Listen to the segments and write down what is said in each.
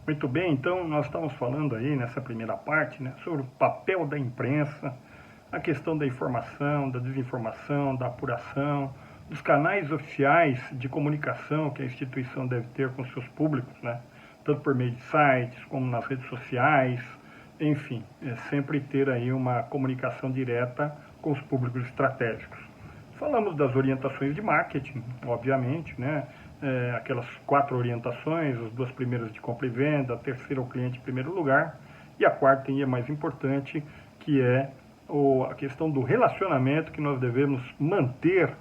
Muito bem, então nós estamos falando aí nessa primeira parte, né, sobre o papel da imprensa, a questão da informação, da desinformação, da apuração, dos canais oficiais de comunicação que a instituição deve ter com seus públicos, né, tanto por meio de sites como nas redes sociais, enfim, sempre ter aí uma comunicação direta com os públicos estratégicos. Falamos das orientações de marketing, obviamente, né? Aquelas 4 orientações, as 2 primeiras de compra e venda, a terceira o cliente em primeiro lugar, e a quarta e a mais importante, que é a questão do relacionamento que nós devemos manter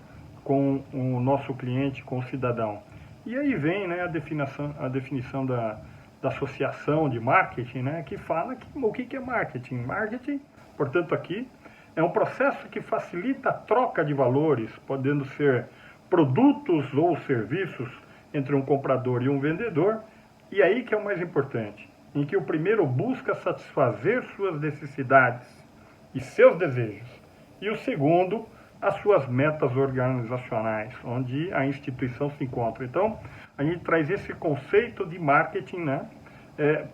com o nosso cliente, com o cidadão. E aí vem, né, a definição da associação de marketing, né, que fala o que é marketing. Marketing, portanto, aqui é um processo que facilita a troca de valores, podendo ser produtos ou serviços entre um comprador e um vendedor, e aí que é o mais importante, em que o primeiro busca satisfazer suas necessidades e seus desejos, e o segundo, as suas metas organizacionais, onde a instituição se encontra. Então, a gente traz esse conceito de marketing, né,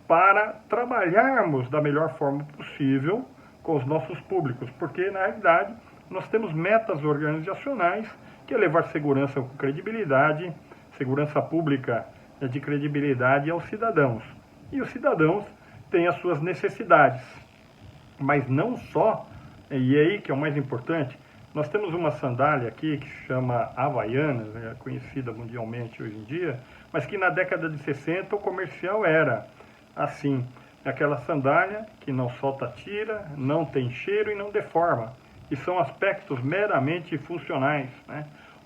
para trabalharmos da melhor forma possível com os nossos públicos, porque na realidade nós temos metas organizacionais que é levar segurança com credibilidade, segurança pública de credibilidade aos cidadãos. E os cidadãos têm as suas necessidades, mas não só, e é aí que é o mais importante, nós temos uma sandália aqui que se chama Havaianas, é conhecida mundialmente hoje em dia, mas que na década de 60 o comercial era assim, aquela sandália que não solta tira, não tem cheiro e não deforma. E são aspectos meramente funcionais, né?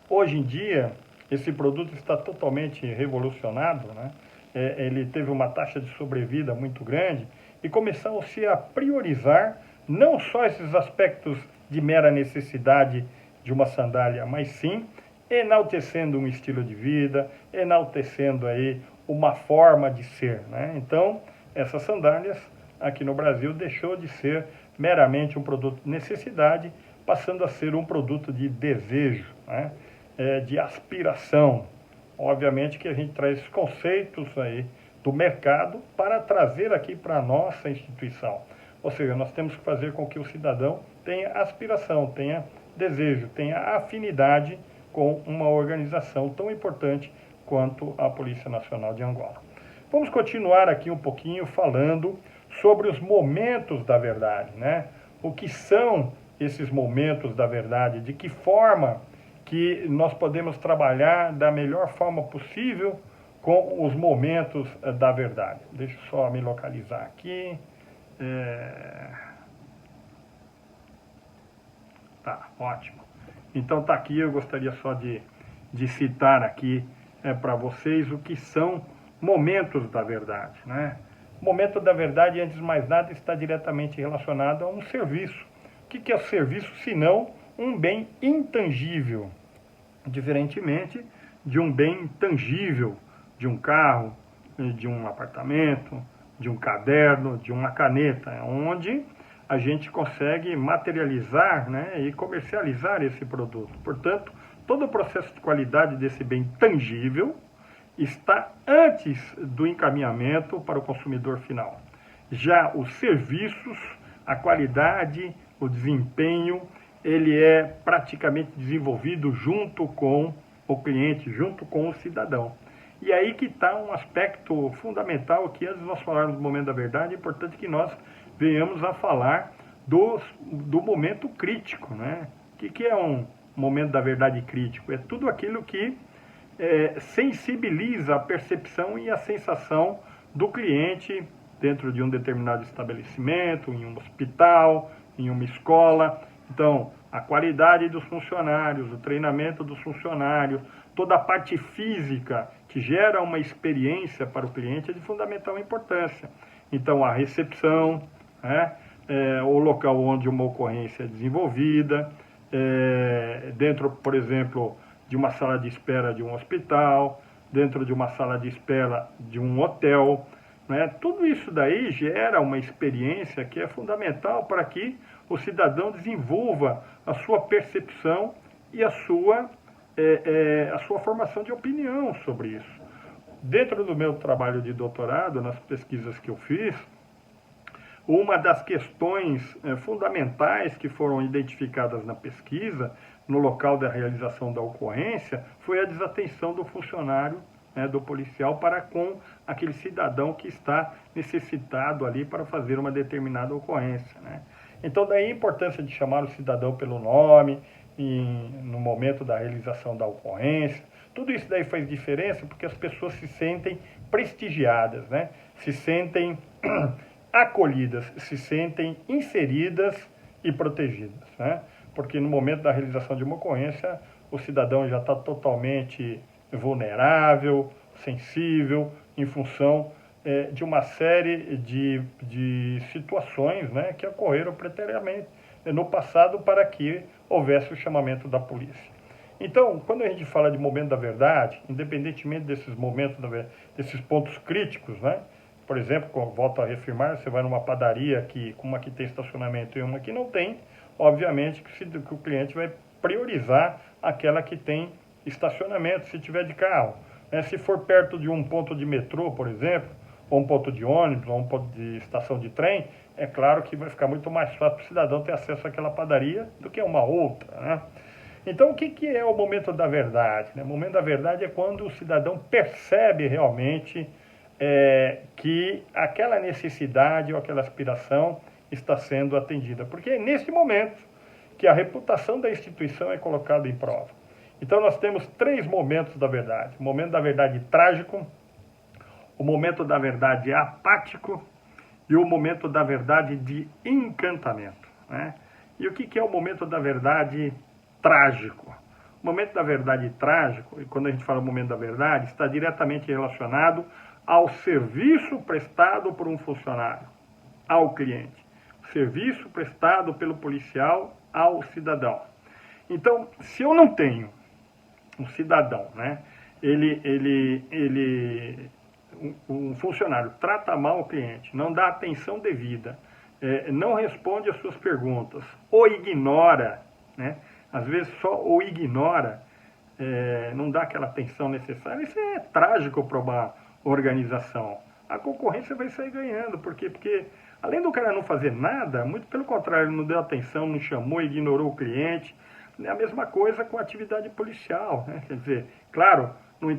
Hoje em dia, esse produto está totalmente revolucionado, né? Ele teve uma taxa de sobrevida muito grande e começou-se a priorizar não só esses aspectos de mera necessidade de uma sandália, mas sim enaltecendo um estilo de vida, enaltecendo aí uma forma de ser, né? Então, essas sandálias aqui no Brasil deixou de ser meramente um produto de necessidade, passando a ser um produto de desejo, né? De aspiração. Obviamente que a gente traz esses conceitos aí do mercado para trazer aqui para a nossa instituição. Ou seja, nós temos que fazer com que o cidadão tenha aspiração, tenha desejo, tenha afinidade com uma organização tão importante quanto a Polícia Nacional de Angola. Vamos continuar aqui um pouquinho falando sobre os momentos da verdade, né? O que são esses momentos da verdade, de que forma que nós podemos trabalhar da melhor forma possível com os momentos da verdade. Deixa eu só me localizar aqui. Tá, ótimo. Então tá aqui, eu gostaria só de citar aqui para vocês o que são momentos da verdade, né? O momento da verdade, antes de mais nada, está diretamente relacionado a um serviço. O que é o serviço, senão um bem intangível, diferentemente de um bem tangível, de um carro, de um apartamento, de um caderno, de uma caneta, onde a gente consegue materializar, né, e comercializar esse produto. Portanto, todo o processo de qualidade desse bem tangível está antes do encaminhamento para o consumidor final. Já os serviços, a qualidade, o desempenho, ele é praticamente desenvolvido junto com o cliente, junto com o cidadão. E aí que está um aspecto fundamental que, antes de nós falarmos do momento da verdade, é importante que nós venhamos a falar do momento crítico, né? O que é um momento da verdade crítico? É tudo aquilo que sensibiliza a percepção e a sensação do cliente dentro de um determinado estabelecimento, em um hospital, em uma escola. Então, a qualidade dos funcionários, o treinamento dos funcionários, toda a parte física que gera uma experiência para o cliente é de fundamental importância. Então, a recepção, o local onde uma ocorrência é desenvolvida, dentro, por exemplo, de uma sala de espera de um hospital, dentro de uma sala de espera de um hotel, né? Tudo isso daí gera uma experiência que é fundamental para que o cidadão desenvolva a sua percepção e a sua formação de opinião sobre isso. Dentro do meu trabalho de doutorado, nas pesquisas que eu fiz, uma das questões fundamentais que foram identificadas na pesquisa, no local da realização da ocorrência, foi a desatenção do funcionário, né, do policial, para com aquele cidadão que está necessitado ali para fazer uma determinada ocorrência, né? Então, daí a importância de chamar o cidadão pelo nome, no momento da realização da ocorrência. Tudo isso daí faz diferença porque as pessoas se sentem prestigiadas, né? Se sentem acolhidas, se sentem inseridas e protegidas, né? Porque no momento da realização de uma ocorrência, o cidadão já está totalmente vulnerável, sensível, em função de uma série de situações, né, que ocorreram preteriamente no passado para que houvesse o chamamento da polícia. Então, quando a gente fala de momento da verdade, independentemente desses momentos, desses pontos críticos, né, por exemplo, volto a reafirmar, você vai numa padaria que uma que tem estacionamento e uma que não tem, obviamente que o cliente vai priorizar aquela que tem estacionamento, se tiver de carro. Se for perto de um ponto de metrô, por exemplo, ou um ponto de ônibus, ou um ponto de estação de trem, é claro que vai ficar muito mais fácil para o cidadão ter acesso àquela padaria do que uma outra, né? Então, o que é o momento da verdade, né? O momento da verdade é quando o cidadão percebe realmente que aquela necessidade ou aquela aspiração está sendo atendida. Porque é nesse momento que a reputação da instituição é colocada em prova. Então, nós temos 3 momentos da verdade. O momento da verdade trágico, o momento da verdade apático e o momento da verdade de encantamento, né? E o que é o momento da verdade trágico? O momento da verdade trágico, e quando a gente fala momento da verdade, está diretamente relacionado ao serviço prestado por um funcionário ao cliente, serviço prestado pelo policial ao cidadão. Então, se eu não tenho um cidadão, né, um funcionário trata mal o cliente, não dá atenção devida, não responde às suas perguntas, ou ignora, né, às vezes só o ignora, não dá aquela atenção necessária, isso é trágico para uma organização. A concorrência vai sair ganhando, por quê? Porque além do cara não fazer nada, muito pelo contrário, não deu atenção, não chamou, ignorou o cliente. É a mesma coisa com a atividade policial, né? Quer dizer, claro, não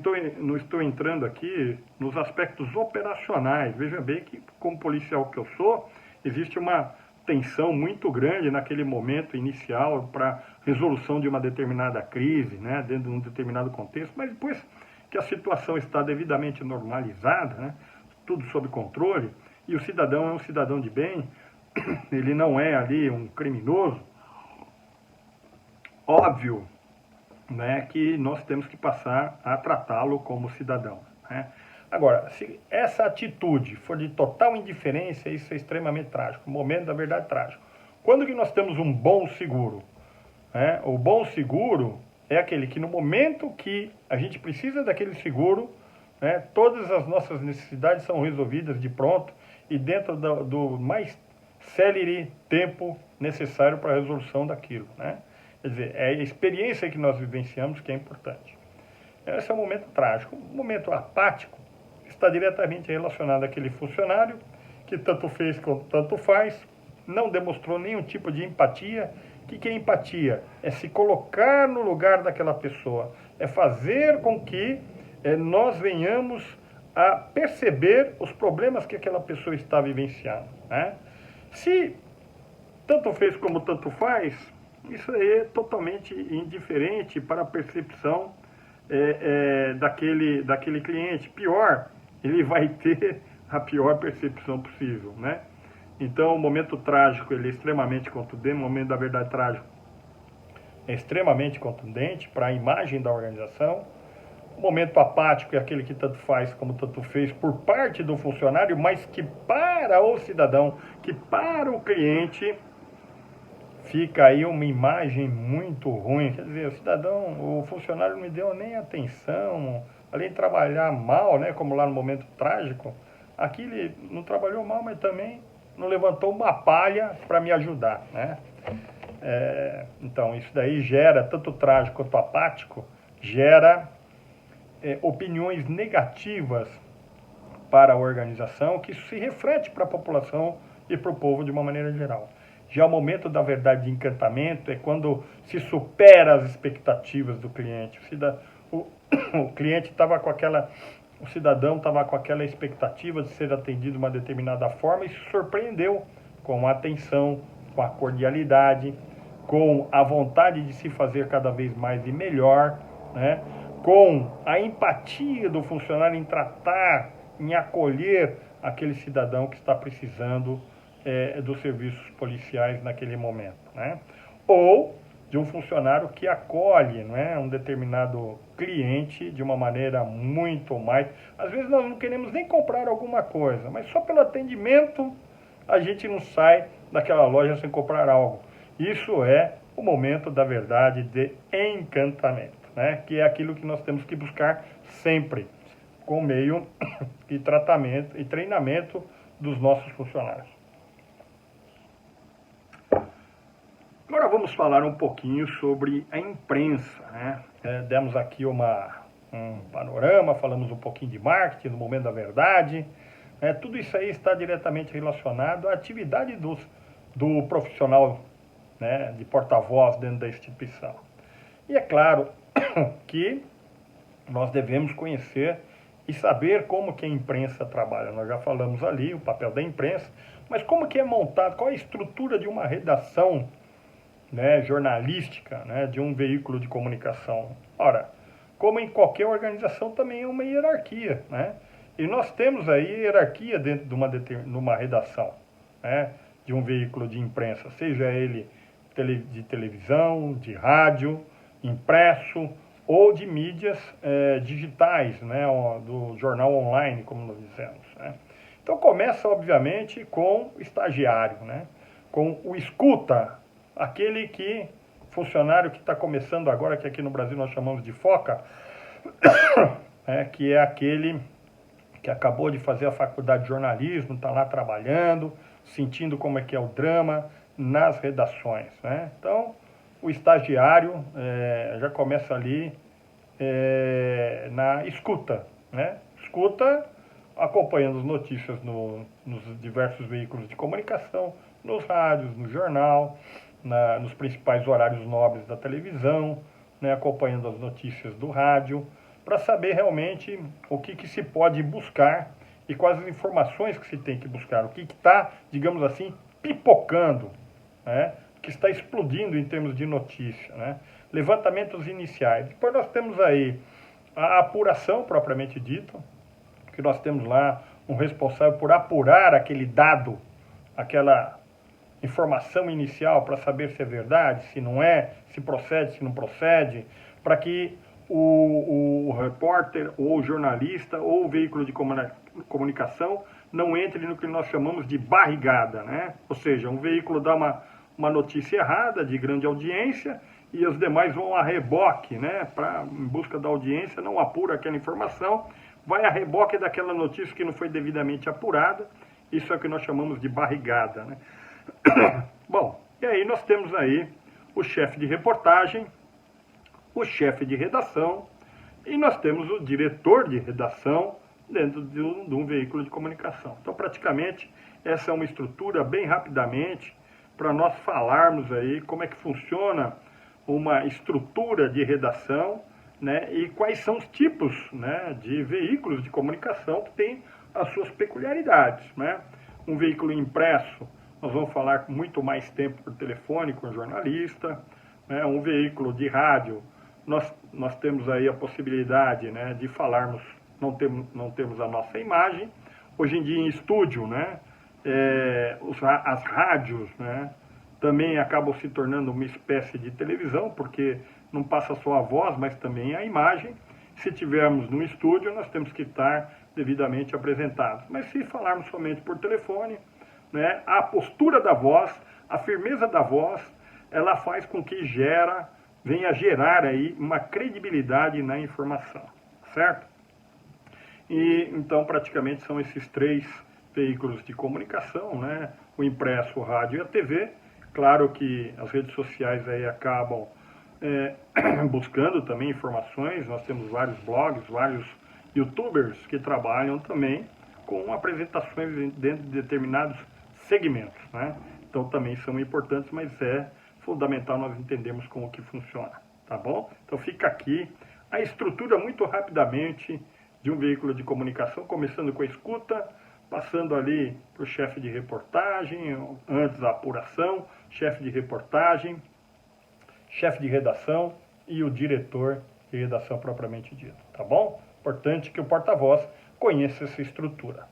estou entrando aqui nos aspectos operacionais. Veja bem que, como policial que eu sou, existe uma tensão muito grande naquele momento inicial para resolução de uma determinada crise, né? Dentro de um determinado contexto, mas depois que a situação está devidamente normalizada, né? Tudo sob controle, e o cidadão é um cidadão de bem, ele não é ali um criminoso, óbvio, né, que nós temos que passar a tratá-lo como cidadão, né? Agora, se essa atitude for de total indiferença, isso é extremamente trágico, o momento da verdade trágico. Quando que nós temos um bom seguro? O bom seguro é aquele que no momento que a gente precisa daquele seguro, né, todas as nossas necessidades são resolvidas de pronto e dentro do mais célere tempo necessário para a resolução daquilo, né? Quer dizer, é a experiência que nós vivenciamos que é importante. Esse é o momento trágico. O momento apático está diretamente relacionado àquele funcionário que tanto fez quanto tanto faz, não demonstrou nenhum tipo de empatia. O que é empatia? É se colocar no lugar daquela pessoa, é fazer com que nós venhamos a perceber os problemas que aquela pessoa está vivenciando, né? Se tanto fez como tanto faz, isso aí é totalmente indiferente para a percepção daquele cliente. Pior, ele vai ter a pior percepção possível, né? Então, o momento trágico ele é extremamente contundente, o momento da verdade trágico é extremamente contundente para a imagem da organização. O momento apático é aquele que tanto faz como tanto fez por parte do funcionário, mas que para o cidadão, que para o cliente, fica aí uma imagem muito ruim. Quer dizer, o cidadão, o funcionário não me deu nem atenção, além de trabalhar mal, né, como lá no momento trágico, aqui ele não trabalhou mal, mas também não levantou uma palha para me ajudar, né? Então, isso daí gera, tanto trágico quanto apático, gera opiniões negativas para a organização, que isso se reflete para a população e para o povo de uma maneira geral. Já o momento da verdade de encantamento é quando se supera as expectativas do cliente. O cliente estava com aquela, o cidadão estava com aquela expectativa de ser atendido de uma determinada forma e se surpreendeu com a atenção, com a cordialidade, com a vontade de se fazer cada vez mais e melhor, né? Com a empatia do funcionário em tratar, em acolher aquele cidadão que está precisando dos serviços policiais naquele momento, né? Ou de um funcionário que acolhe, né, um determinado cliente de uma maneira muito mais... Às vezes nós não queremos nem comprar alguma coisa, mas só pelo atendimento a gente não sai daquela loja sem comprar algo. Isso é o momento da verdade de encantamento, né? Que é aquilo que nós temos que buscar sempre, com meio de tratamento e treinamento dos nossos funcionários. Agora vamos falar um pouquinho sobre a imprensa, né? Demos aqui um panorama, falamos um pouquinho de marketing, no momento da verdade. Tudo isso aí está diretamente relacionado à atividade do profissional, né, de porta-voz dentro da instituição. E é claro que nós devemos conhecer e saber como que a imprensa trabalha. Nós já falamos ali o papel da imprensa, mas como que é montado, qual é a estrutura de uma redação, né, jornalística, né, de um veículo de comunicação. Ora, como em qualquer organização também é uma hierarquia, né? E nós temos aí hierarquia dentro de uma redação, né, de um veículo de imprensa, seja ele de televisão, de rádio, impresso ou de mídias digitais, né, do jornal online, como nós dizemos, né? Então começa, obviamente, com o estagiário, né, com o escuta, aquele funcionário que está começando agora, que aqui no Brasil nós chamamos de foca, que é aquele que acabou de fazer a faculdade de jornalismo, está lá trabalhando, sentindo como é que é o drama nas redações, né? Então, o estagiário já começa ali na escuta, né? Escuta, acompanhando as notícias nos diversos veículos de comunicação, nos rádios, no jornal, nos principais horários nobres da televisão, né, acompanhando as notícias do rádio, para saber realmente o que se pode buscar e quais as informações que se tem que buscar, o que está, digamos assim, pipocando, né, que está explodindo em termos de notícia, né, levantamentos iniciais. Depois nós temos aí a apuração propriamente dita, que nós temos lá um responsável por apurar aquele dado, aquela informação inicial para saber se é verdade, se não é, se procede, se não procede, para que o repórter ou o jornalista ou o veículo de comunicação não entre no que nós chamamos de barrigada, né? Ou seja, um veículo dá uma notícia errada de grande audiência e os demais vão a reboque, né? Em busca da audiência, não apura aquela informação, vai a reboque daquela notícia que não foi devidamente apurada. Isso é o que nós chamamos de barrigada, né? Bom, e aí nós temos aí o chefe de reportagem, o chefe de redação e nós temos o diretor de redação dentro de um veículo de comunicação. Então, praticamente, essa é uma estrutura bem rapidamente para nós falarmos aí como é que funciona uma estrutura de redação, né, e quais são os tipos, né, de veículos de comunicação que têm as suas peculiaridades, né? Um veículo impresso, nós vamos falar com muito mais tempo por telefone com o jornalista, né? Um veículo de rádio, nós temos aí a possibilidade, né, de falarmos, não temos a nossa imagem. Hoje em dia em estúdio, né, as rádios, né, também acabam se tornando uma espécie de televisão, porque não passa só a voz, mas também a imagem. Se tivermos no estúdio, nós temos que estar devidamente apresentados. Mas se falarmos somente por telefone, né, a postura da voz, a firmeza da voz, ela faz com que venha gerar aí uma credibilidade na informação, certo? E então praticamente são esses três veículos de comunicação, né? O impresso, o rádio e a TV. Claro que as redes sociais aí acabam buscando também informações. Nós temos vários blogs, vários youtubers que trabalham também com apresentações dentro de determinados segmentos, né? Então também são importantes, mas é fundamental nós entendermos como que funciona, tá bom? Então fica aqui a estrutura muito rapidamente de um veículo de comunicação, começando com a escuta, passando ali para o chefe de reportagem, antes da apuração, chefe de reportagem, chefe de redação e o diretor de redação propriamente dito, tá bom? Importante que o porta-voz conheça essa estrutura.